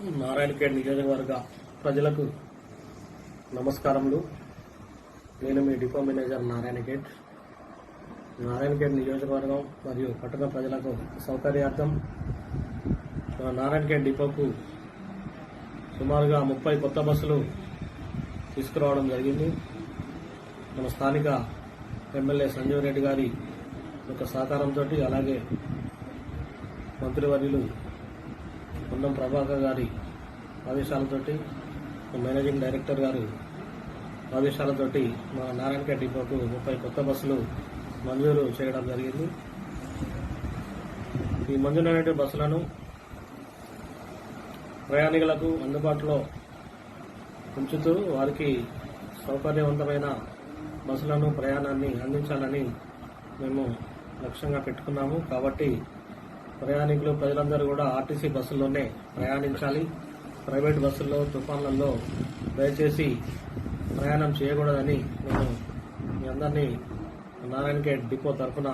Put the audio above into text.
నారాయణఖేడ్ నియోజకవర్గ ప్రజలకు నమస్కారములు. నేను మీ డిపో మేనేజర్ నారాయణఖేడ్ నియోజకవర్గం మరియు పట్టణ ప్రజలకు సౌకర్యార్థం నారాయణఖేడ్ డిపోకు సుమారుగా 30 కొత్త బస్సులు తీసుకురావడం జరిగింది. మన స్థానిక ఎమ్మెల్యే సంజీవ్ రెడ్డి గారి యొక్క సహకారంతో, అలాగే మంత్రివర్యులు పొన్నం ప్రభాకర్ గారి ఆదేశాలతోటి, మేనేజింగ్ డైరెక్టర్ గారు ఆదేశాలతోటి మన నారాయణఖేడ్ డిపోకు 30 కొత్త బస్సులు మంజూరు చేయడం జరిగింది. ఈ మంజూరైన బస్సులను ప్రయాణికులకు అందుబాటులో ఉంచుతూ వారికి సౌకర్యవంతమైన బస్సులను, ప్రయాణాన్ని అందించాలని మేము లక్ష్యంగా పెట్టుకున్నాము. కాబట్టి ప్రయాణికులు, ప్రజలందరూ కూడా ఆర్టీసీ బస్సుల్లోనే ప్రయాణించాలి. ప్రైవేట్ బస్సుల్లో, తుఫాన్లలో దయచేసి ప్రయాణం చేయకూడదని నేను మీ అందరినీ నారాయణఖేడ్ డిపో తరఫున